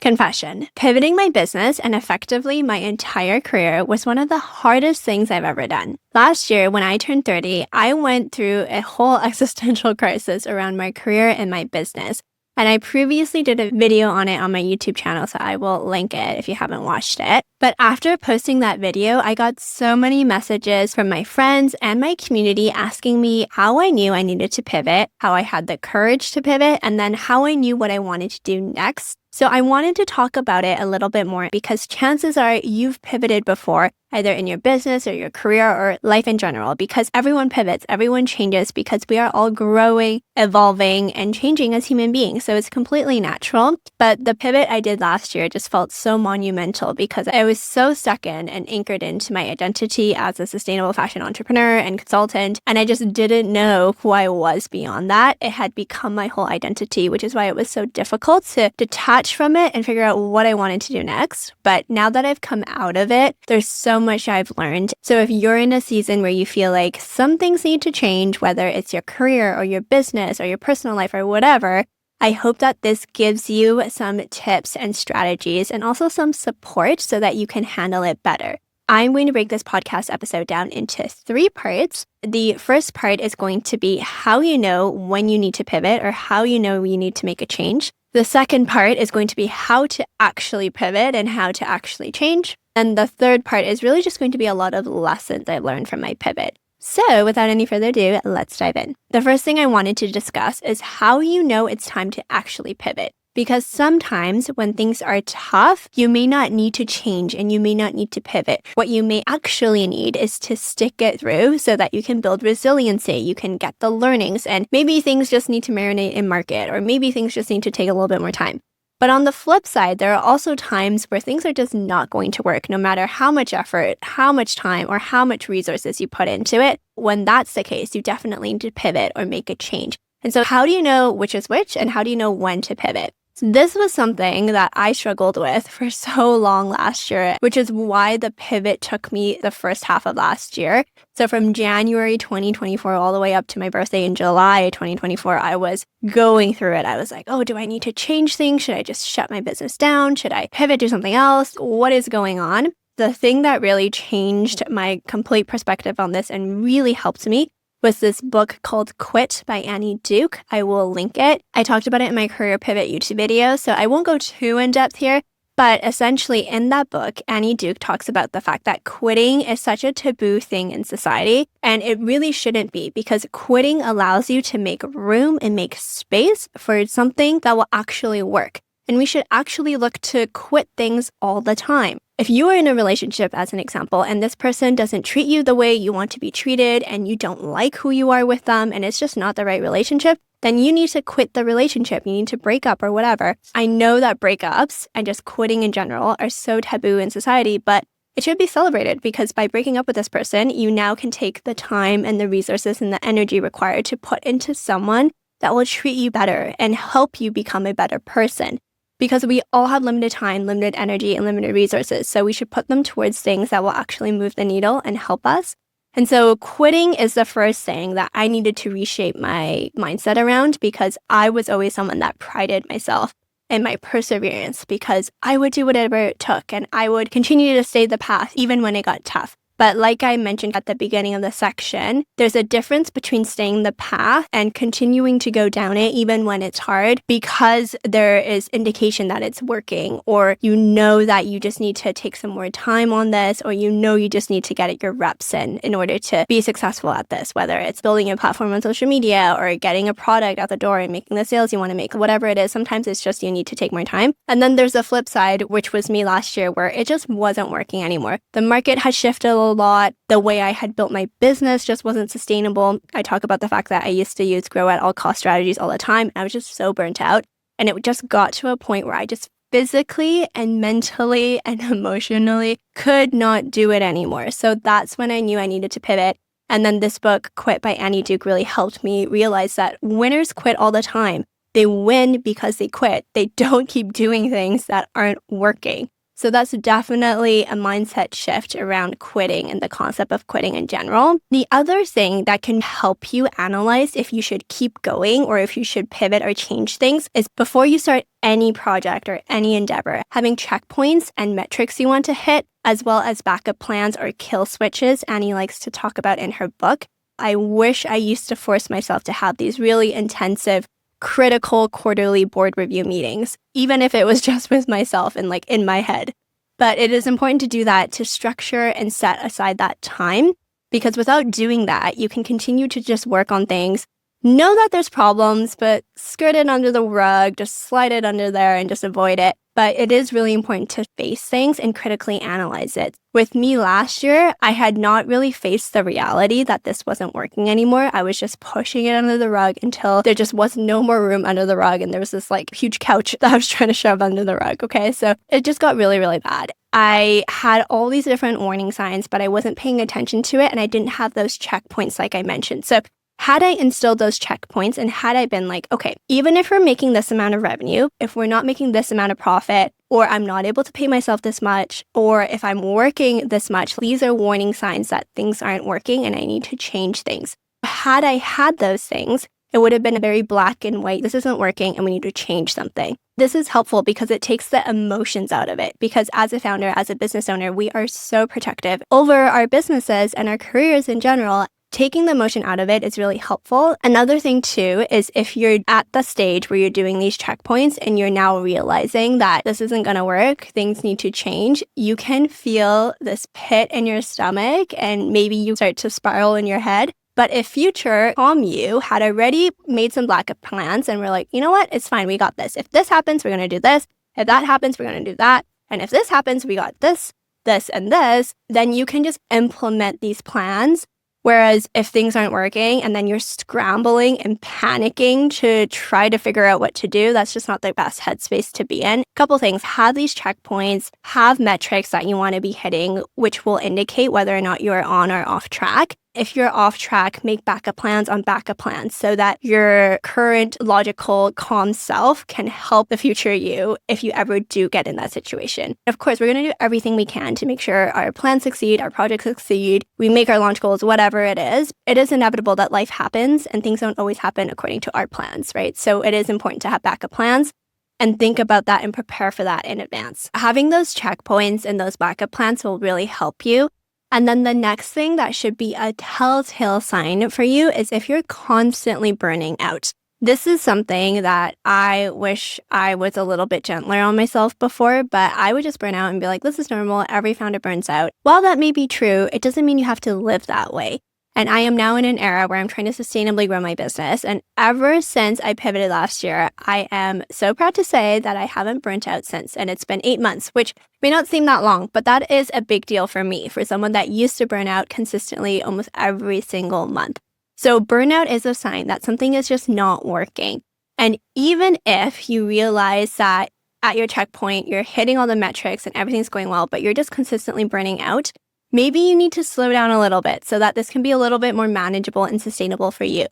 Confession. Pivoting my business and effectively my entire career was one of the hardest things I've ever done. Last year, when I turned 30, I went through a whole existential crisis around my career and my business. And I previously did a video on it on my YouTube channel, so I will link it if you haven't watched it. But after posting that video, I got so many messages from my friends and my community asking me how I knew I needed to pivot, how I had the courage to pivot, and then how I knew what I wanted to do next. So I wanted to talk about it a little bit more because chances are you've pivoted before, either in your business or your career or life in general, because everyone pivots, everyone changes because we are all growing, evolving, and changing as human beings. So it's completely natural. But the pivot I did last year just felt so monumental because I was so stuck in and anchored into my identity as a sustainable fashion entrepreneur and consultant. And I just didn't know who I was beyond that. It had become my whole identity, which is why it was so difficult to detach from it and figure out what I wanted to do next. But now that I've come out of it, there's so much I've learned. So if you're in a season where you feel like some things need to change, whether it's your career or your business or your personal life or whatever, I hope that this gives you some tips and strategies and also some support so that you can handle it better. I'm going to break this podcast episode down into 3 parts. The first part is going to be how you know when you need to pivot or how you know you need to make a change. The second part is going to be how to actually pivot and how to actually change. And the third part is really just going to be a lot of lessons I learned from my pivot. So without any further ado, let's dive in. The first thing I wanted to discuss is how you know it's time to actually pivot. Because sometimes when things are tough, you may not need to change and you may not need to pivot. What you may actually need is to stick it through so that you can build resiliency, you can get the learnings, and maybe things just need to marinate in market, or maybe things just need to take a little bit more time. But on the flip side, there are also times where things are just not going to work, no matter how much effort, how much time, or how much resources you put into it. When that's the case, you definitely need to pivot or make a change. And so how do you know which is which, and how do you know when to pivot? This was something that I struggled with for so long last year, which is why the pivot took me the first half of last year. So from January 2024 all the way up to my birthday in July 2024, I was going through it. I was like, oh, do I need to change things? Should I just shut my business down? Should I pivot to something else? What is going on? The thing that really changed my complete perspective on this and really helped me was this book called Quit by Annie Duke. I will link it. I talked about it in my Career Pivot YouTube video, so I won't go too in depth here. But essentially in that book, Annie Duke talks about the fact that quitting is such a taboo thing in society, and it really shouldn't be, because quitting allows you to make room and make space for something that will actually work. And we should actually look to quit things all the time. If you are in a relationship, as an example, and this person doesn't treat you the way you want to be treated, and you don't like who you are with them, and it's just not the right relationship, then you need to quit the relationship. You need to break up or whatever. I know that breakups and just quitting in general are so taboo in society, but it should be celebrated, because by breaking up with this person, you now can take the time and the resources and the energy required to put into someone that will treat you better and help you become a better person. Because we all have limited time, limited energy, and limited resources. So we should put them towards things that will actually move the needle and help us. And so quitting is the first thing that I needed to reshape my mindset around, because I was always someone that prided myself in my perseverance, because I would do whatever it took and I would continue to stay the path even when it got tough. But like I mentioned at the beginning of the section, there's a difference between staying the path and continuing to go down it even when it's hard, because there is indication that it's working, or you know that you just need to take some more time on this, or you know you just need to get your reps in order to be successful at this, whether it's building a platform on social media or getting a product out the door and making the sales you want to make, whatever it is. Sometimes it's just you need to take more time. And then there's the flip side, which was me last year, where it just wasn't working anymore. The market has shifted a lot. The way I had built my business just wasn't sustainable. I talk about the fact that I used to use grow at all cost strategies all the time. I was just so burnt out. And it just got to a point where I just physically and mentally and emotionally could not do it anymore. So that's when I knew I needed to pivot. And then this book, Quit by Annie Duke, really helped me realize that winners quit all the time. They win because they quit. They don't keep doing things that aren't working. So that's definitely a mindset shift around quitting and the concept of quitting in general. The other thing that can help you analyze if you should keep going or if you should pivot or change things is before you start any project or any endeavor, having checkpoints and metrics you want to hit, as well as backup plans or kill switches Annie likes to talk about in her book. I wish I used to force myself to have these really intensive, critical quarterly board review meetings, even if it was just with myself and like in my head. But it is important to do that, to structure and set aside that time, because without doing that, you can continue to just work on things, know that there's problems, but skirt it under the rug, just slide it under there and just avoid it. But it is really important to face things and critically analyze it. With me last year, I had not really faced the reality that this wasn't working anymore. I was just pushing it under the rug until there just was no more room under the rug. And there was this like huge couch that I was trying to shove under the rug. Okay. So it just got really, really bad. I had all these different warning signs, but I wasn't paying attention to it. And I didn't have those checkpoints like I mentioned. So had I instilled those checkpoints and had I been like, okay, even if we're making this amount of revenue, if we're not making this amount of profit, or I'm not able to pay myself this much, or if I'm working this much, these are warning signs that things aren't working and I need to change things. Had I had those things, it would have been a very black and white, this isn't working and we need to change something. This is helpful because it takes the emotions out of it. Because as a founder, as a business owner, we are so protective over our businesses and our careers in general. Taking the emotion out of it is really helpful. Another thing too is if you're at the stage where you're doing these checkpoints and you're now realizing that this isn't going to work, things need to change, you can feel this pit in your stomach and maybe you start to spiral in your head. But if future calm you had already made some backup plans and we're like, you know what, it's fine, we got this. If this happens, we're going to do this. If that happens, we're going to do that. And if this happens, we got this, this, and this, then you can just implement these plans. Whereas if things aren't working and then you're scrambling and panicking to try to figure out what to do, that's just not the best headspace to be in. A couple things, have these checkpoints, have metrics that you want to be hitting, which will indicate whether or not you're on or off track. If you're off track, make backup plans on backup plans so that your current logical, calm self can help the future you if you ever do get in that situation. Of course, we're going to do everything we can to make sure our plans succeed, our projects succeed, we make our launch goals, whatever it is. It is inevitable that life happens and things don't always happen according to our plans, right? So it is important to have backup plans and think about that and prepare for that in advance. Having those checkpoints and those backup plans will really help you. And then the next thing that should be a telltale sign for you is if you're constantly burning out. This is something that I wish I was a little bit gentler on myself before, but I would just burn out and be like, this is normal. Every founder burns out. While that may be true, it doesn't mean you have to live that way. And I am now in an era where I'm trying to sustainably grow my business. And ever since I pivoted last year, I am so proud to say that I haven't burnt out since. And it's been 8 months, which may not seem that long, but that is a big deal for me, for someone that used to burn out consistently almost every single month. So burnout is a sign that something is just not working. And even if you realize that at your checkpoint, you're hitting all the metrics and everything's going well, but you're just consistently burning out, maybe you need to slow down a little bit so that this can be a little bit more manageable and sustainable for you.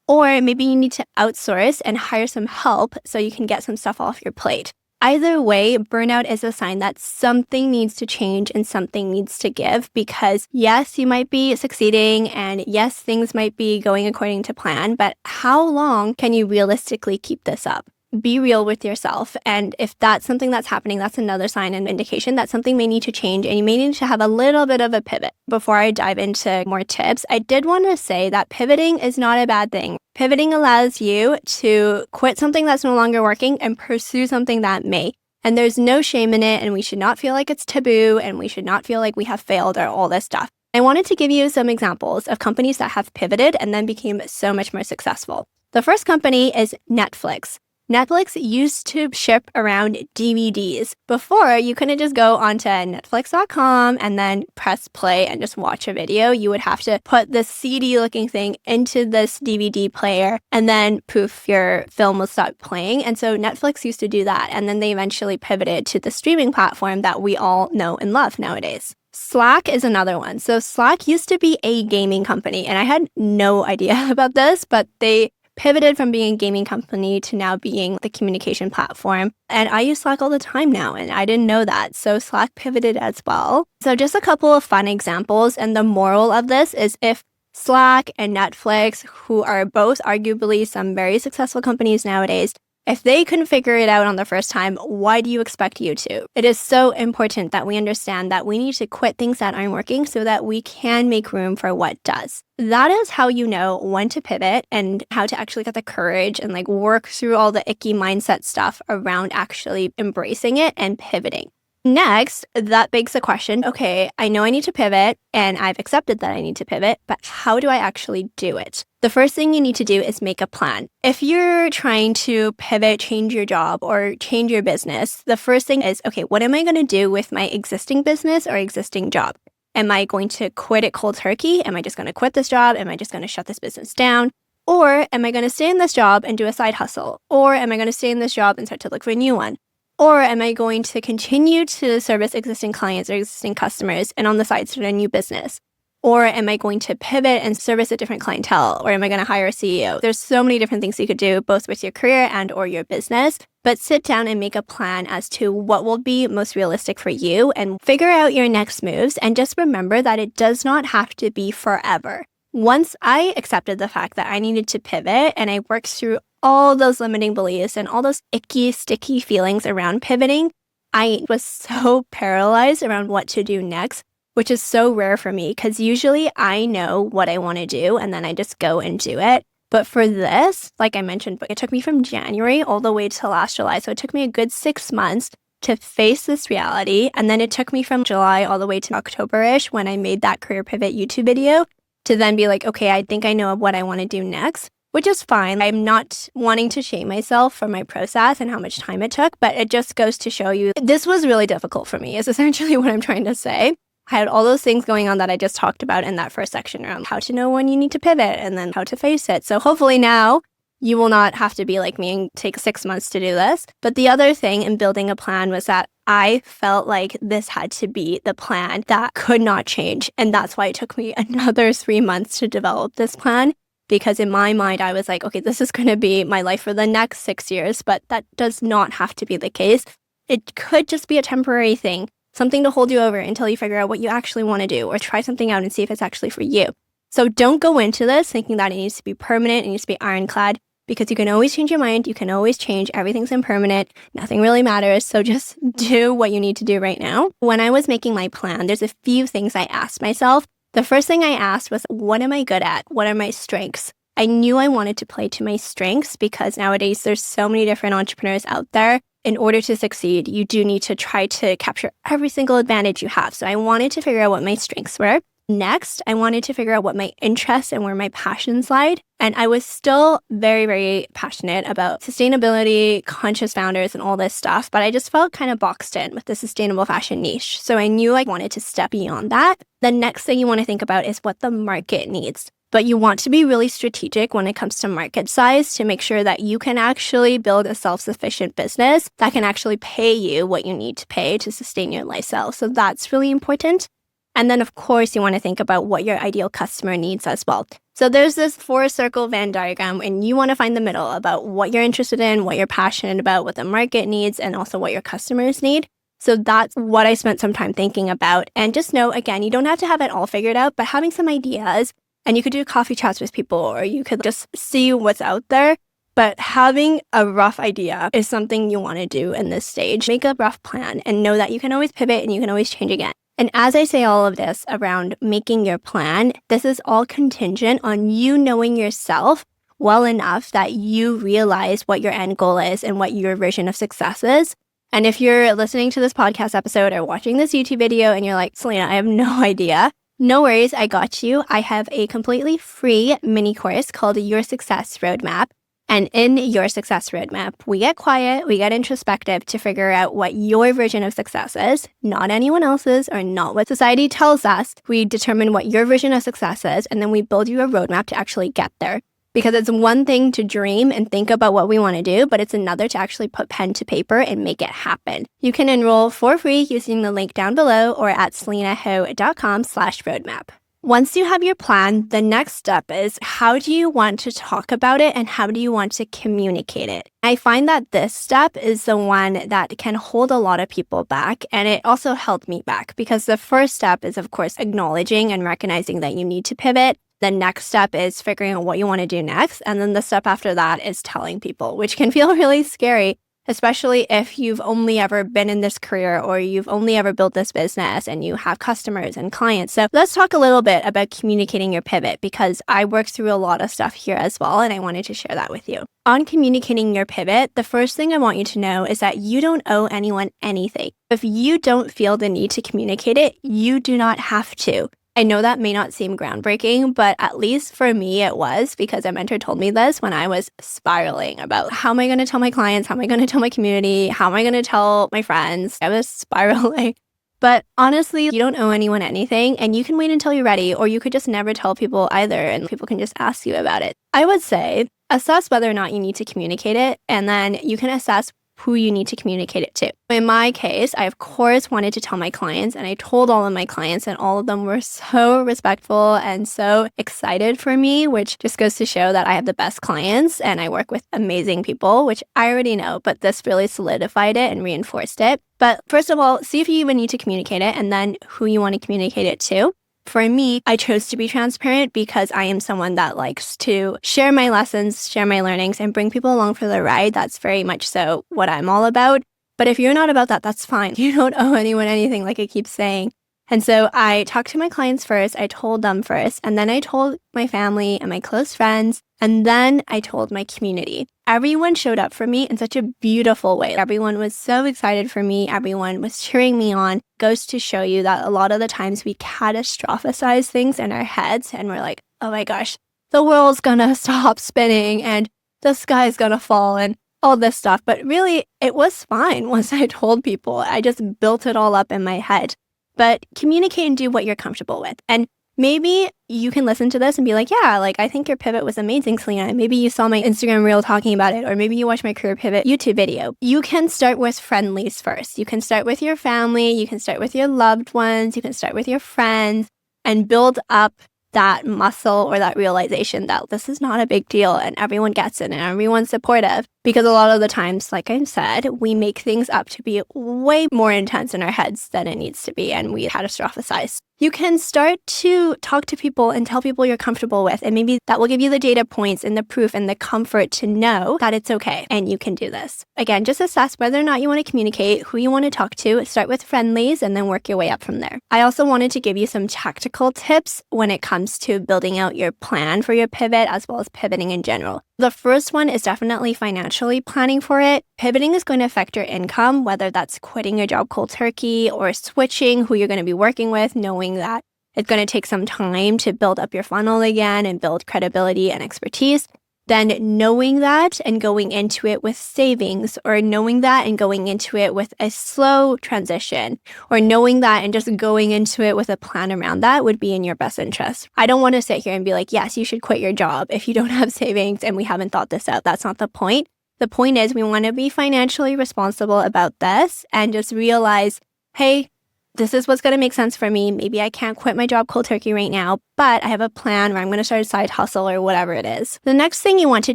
Or maybe you need to outsource and hire some help so you can get some stuff off your plate. Either way, burnout is a sign that something needs to change and something needs to give because yes, you might be succeeding and yes, things might be going according to plan, but how long can you realistically keep this up? Be real with yourself. And if that's something that's happening, that's another sign and indication that something may need to change and you may need to have a little bit of a pivot. Before I dive into more tips, I did want to say that pivoting is not a bad thing. Pivoting allows you to quit something that's no longer working and pursue something that may. And there's no shame in it, and we should not feel like it's taboo, and we should not feel like we have failed or all this stuff. I wanted to give you some examples of companies that have pivoted and then became so much more successful. The first company is Netflix. Netflix used to ship around DVDs. Before, you couldn't just go onto Netflix.com and then press play and just watch a video. You would have to put this CD-looking thing into this DVD player, and then poof, your film will start playing. And so Netflix used to do that, and then they eventually pivoted to the streaming platform that we all know and love nowadays. Slack is another one. So Slack used to be a gaming company, and I had no idea about this, but they pivoted from being a gaming company to now being the communication platform. And I use Slack all the time now, and I didn't know that. So Slack pivoted as well. So just a couple of fun examples. And the moral of this is if Slack and Netflix, who are both arguably some very successful companies nowadays, if they couldn't figure it out on the first time, why do you expect you to? It is so important that we understand that we need to quit things that aren't working so that we can make room for what does. That is how you know when to pivot and how to actually get the courage and work through all the icky mindset stuff around actually embracing it and pivoting. Next, that begs the question, okay, I know I need to pivot and I've accepted that I need to pivot, but how do I actually do it? The first thing you need to do is make a plan. If you're trying to pivot, change your job or change your business, the first thing is, okay, what am I going to do with my existing business or existing job? Am I going to quit it cold turkey? Am I just going to quit this job? Am I just going to shut this business down? Or am I going to stay in this job and do a side hustle? Or am I going to stay in this job and start to look for a new one? Or am I going to continue to service existing clients or existing customers and on the side start a new business? Or am I going to pivot and service a different clientele? Or am I going to hire a CEO? There's so many different things you could do, both with your career and or your business. But sit down and make a plan as to what will be most realistic for you and figure out your next moves. And just remember that it does not have to be forever. Once I accepted the fact that I needed to pivot and I worked through all those limiting beliefs and all those icky, sticky feelings around pivoting, I was so paralyzed around what to do next, which is so rare for me because usually I know what I want to do and then I just go and do it. But for this, like I mentioned, it took me from January all the way to last July. So it took me a good 6 months to face this reality. And then it took me from July all the way to October-ish when I made that career pivot YouTube video to then be like, okay, I think I know what I want to do next. Which is fine. I'm not wanting to shame myself for my process and how much time it took, but it just goes to show you this was really difficult for me is essentially what I'm trying to say. I had all those things going on that I just talked about in that first section around how to know when you need to pivot and then how to face it. So hopefully now you will not have to be like me and take 6 months to do this. But the other thing in building a plan was that I felt like this had to be the plan that could not change. And that's why it took me another 3 months to develop this plan. Because in my mind, I was like, okay, this is going to be my life for the next 6 years, but that does not have to be the case. It could just be a temporary thing, something to hold you over until you figure out what you actually want to do or try something out and see if it's actually for you. So don't go into this thinking that it needs to be permanent, it needs to be ironclad, because you can always change your mind, you can always change, everything's impermanent, nothing really matters, so just do what you need to do right now. When I was making my plan, there's a few things I asked myself. The first thing I asked was, what am I good at? What are my strengths? I knew I wanted to play to my strengths because nowadays there's so many different entrepreneurs out there. In order to succeed, you do need to try to capture every single advantage you have. So I wanted to figure out what my strengths were. Next, I wanted to figure out what my interests and where my passions lied. And I was still very, very passionate about sustainability, conscious founders, and all this stuff. But I just felt kind of boxed in with the sustainable fashion niche. So I knew I wanted to step beyond that. The next thing you want to think about is what the market needs. But you want to be really strategic when it comes to market size to make sure that you can actually build a self-sufficient business that can actually pay you what you need to pay to sustain your lifestyle. So that's really important. And then, of course, you want to think about what your ideal customer needs as well. So there's this 4-circle Venn diagram, and you want to find the middle about what you're interested in, what you're passionate about, what the market needs, and also what your customers need. So that's what I spent some time thinking about. And just know, again, you don't have to have it all figured out, but having some ideas, and you could do coffee chats with people, or you could just see what's out there. But having a rough idea is something you want to do in this stage. Make a rough plan and know that you can always pivot and you can always change again. And as I say all of this around making your plan, this is all contingent on you knowing yourself well enough that you realize what your end goal is and what your vision of success is. And if you're listening to this podcast episode or watching this YouTube video and you're like, Selena, I have no idea, no worries, I got you. I have a completely free mini course called Your Success Roadmap. And in Your Success Roadmap, we get quiet, we get introspective to figure out what your version of success is, not anyone else's or not what society tells us. We determine what your version of success is, and then we build you a roadmap to actually get there. Because it's one thing to dream and think about what we want to do, but it's another to actually put pen to paper and make it happen. You can enroll for free using the link down below or at selenaho.com/roadmap. Once you have your plan, the next step is how do you want to talk about it and how do you want to communicate it? I find that this step is the one that can hold a lot of people back, and it also held me back because the first step is, of course, acknowledging and recognizing that you need to pivot. The next step is figuring out what you want to do next. And then the step after that is telling people, which can feel really scary, especially if you've only ever been in this career or you've only ever built this business and you have customers and clients. So let's talk a little bit about communicating your pivot because I worked through a lot of stuff here as well, and I wanted to share that with you. On communicating your pivot, the first thing I want you to know is that you don't owe anyone anything. If you don't feel the need to communicate it, you do not have to. I know that may not seem groundbreaking, but at least for me it was because a mentor told me this when I was spiraling about how am I going to tell my clients, how am I going to tell my community, how am I going to tell my friends. I was spiraling. But honestly, you don't owe anyone anything and you can wait until you're ready, or you could just never tell people either and people can just ask you about it. I would say assess whether or not you need to communicate it, and then you can assess who you need to communicate it to. In my case, I of course wanted to tell my clients, and I told all of my clients, and all of them were so respectful and so excited for me, which just goes to show that I have the best clients and I work with amazing people, which I already know, but this really solidified it and reinforced it. But first of all, see if you even need to communicate it and then who you want to communicate it to. For me, I chose to be transparent because I am someone that likes to share my lessons, share my learnings, and bring people along for the ride. That's very much so what I'm all about. But if you're not about that, that's fine. You don't owe anyone anything, like I keep saying. And so I talked to my clients first, I told them first, and then I told my family and my close friends, and then I told my community. Everyone showed up for me in such a beautiful way. Everyone was so excited for me. Everyone was cheering me on. Goes to show you that a lot of the times we catastrophize things in our heads and we're like, oh my gosh, the world's gonna stop spinning and the sky's gonna fall and all this stuff. But really, it was fine once I told people. I just built it all up in my head. But communicate and do what you're comfortable with. And maybe you can listen to this and be like, yeah, like I think your pivot was amazing, Selena. Maybe you saw my Instagram reel talking about it, or maybe you watched my career pivot YouTube video. You can start with friendlies first. You can start with your family. You can start with your loved ones. You can start with your friends and build up that muscle or that realization that this is not a big deal and everyone gets it and everyone's supportive. Because a lot of the times, like I said, we make things up to be way more intense in our heads than it needs to be, and we catastrophize. You can start to talk to people and tell people you're comfortable with, and maybe that will give you the data points and the proof and the comfort to know that it's okay and you can do this. Again, just assess whether or not you want to communicate, who you want to talk to, start with friendlies, and then work your way up from there. I also wanted to give you some tactical tips when it comes to building out your plan for your pivot as well as pivoting in general. The first one is definitely financially planning for it. Pivoting is going to affect your income, whether that's quitting your job cold turkey or switching who you're going to be working with, knowing that it's going to take some time to build up your funnel again and build credibility and expertise. Then knowing that and going into it with savings, or knowing that and going into it with a slow transition, or knowing that and just going into it with a plan around that would be in your best interest. I don't want to sit here and be like, yes, you should quit your job if you don't have savings and we haven't thought this out. That's not the point. The point is we want to be financially responsible about this and just realize, hey, this is what's going to make sense for me. Maybe I can't quit my job cold turkey right now, but I have a plan where I'm going to start a side hustle or whatever it is. The next thing you want to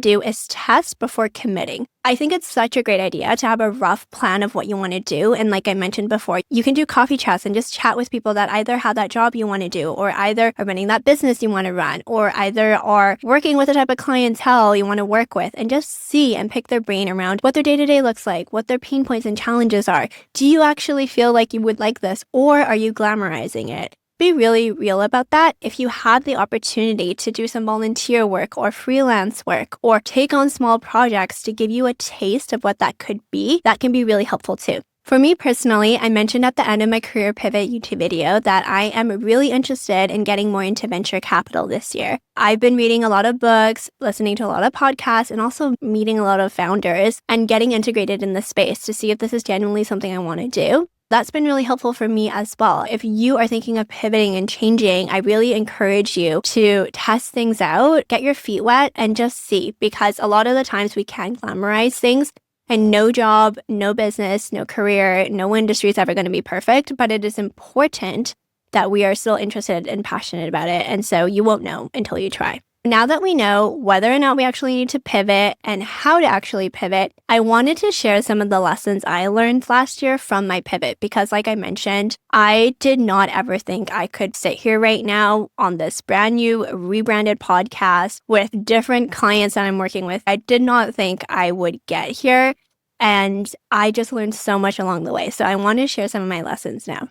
do is test before committing. I think it's such a great idea to have a rough plan of what you want to do. And like I mentioned before, you can do coffee chats and just chat with people that either have that job you want to do, or either are running that business you want to run, or either are working with the type of clientele you want to work with, and just see and pick their brain around what their day-to-day looks like, what their pain points and challenges are. Do you actually feel like you would like this, or are you glamorizing it? Be really real about that. If you had the opportunity to do some volunteer work or freelance work or take on small projects to give you a taste of what that could be, that can be really helpful too. For me personally, I mentioned at the end of my career pivot YouTube video that I am really interested in getting more into venture capital this year. I've been reading a lot of books, listening to a lot of podcasts, and also meeting a lot of founders and getting integrated in the space to see if this is genuinely something I want to do. That's been really helpful for me as well. If you are thinking of pivoting and changing, I really encourage you to test things out, get your feet wet, and just see, because a lot of the times we can glamorize things, and no job, no business, no career, no industry is ever going to be perfect, but it is important that we are still interested and passionate about it. And so you won't know until you try. Now that we know whether or not we actually need to pivot and how to actually pivot, I wanted to share some of the lessons I learned last year from my pivot because, like I mentioned, I did not ever think I could sit here right now on this brand new rebranded podcast with different clients that I'm working with. I did not think I would get here, and I just learned so much along the way. So I want to share some of my lessons now.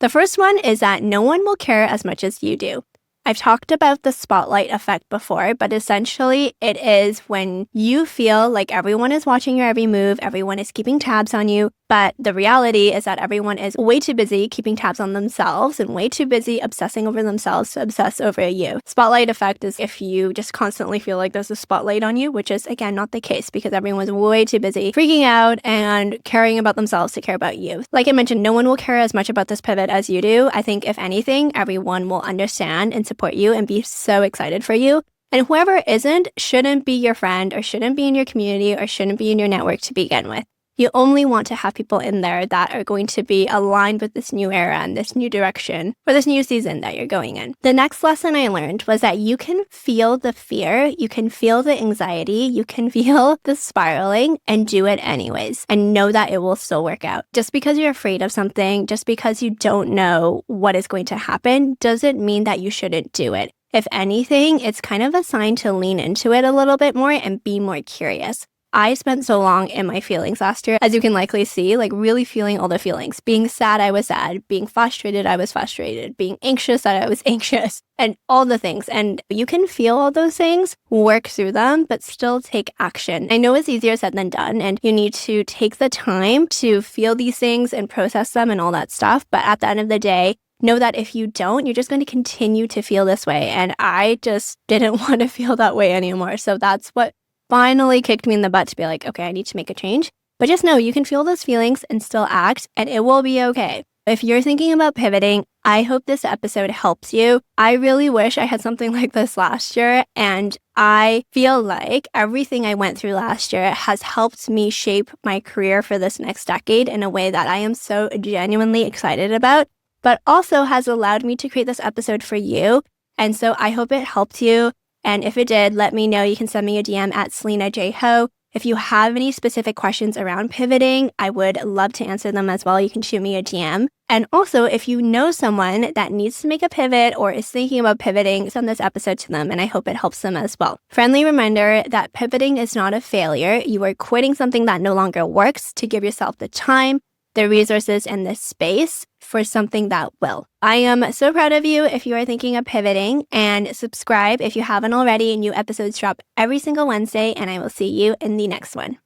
The first one is that no one will care as much as you do. I've talked about the spotlight effect before, but essentially it is when you feel like everyone is watching your every move, everyone is keeping tabs on you, but the reality is that everyone is way too busy keeping tabs on themselves and way too busy obsessing over themselves to obsess over you. Spotlight effect is if you just constantly feel like there's a spotlight on you, which is, again, not the case because everyone's way too busy freaking out and caring about themselves to care about you. Like I mentioned, no one will care as much about this pivot as you do. I think if anything, everyone will understand and support you and be so excited for you. And whoever isn't shouldn't be your friend or shouldn't be in your community or shouldn't be in your network to begin with. You only want to have people in there that are going to be aligned with this new era and this new direction or this new season that you're going in. The next lesson I learned was that you can feel the fear, you can feel the anxiety, you can feel the spiraling and do it anyways and know that it will still work out. Just because you're afraid of something, just because you don't know what is going to happen, doesn't mean that you shouldn't do it. If anything, it's kind of a sign to lean into it a little bit more and be more curious. I spent so long in my feelings last year, as you can likely see, like really feeling all the feelings. Being sad, I was sad. Being frustrated, I was frustrated. Being anxious, I was anxious. And all the things. And you can feel all those things, work through them, but still take action. I know it's easier said than done, and you need to take the time to feel these things and process them and all that stuff. But at the end of the day, know that if you don't, you're just going to continue to feel this way. And I just didn't want to feel that way anymore. So that's what finally kicked me in the butt to be like, okay, I need to make a change. But just know you can feel those feelings and still act, and it will be okay. If you're thinking about pivoting, I hope this episode helps you. I really wish I had something like this last year, and I feel like everything I went through last year has helped me shape my career for this next decade in a way that I am so genuinely excited about, but also has allowed me to create this episode for you. And so I hope it helped you. And if it did, let me know. You can send me a DM at Selena J. Ho. If you have any specific questions around pivoting, I would love to answer them as well. You can shoot me a DM. And also, if you know someone that needs to make a pivot or is thinking about pivoting, send this episode to them, and I hope it helps them as well. Friendly reminder that pivoting is not a failure. You are quitting something that no longer works to give yourself the time, the resources, and the space for something that will. I am so proud of you if you are thinking of pivoting, and subscribe if you haven't already. New episodes drop every single Wednesday, and I will see you in the next one.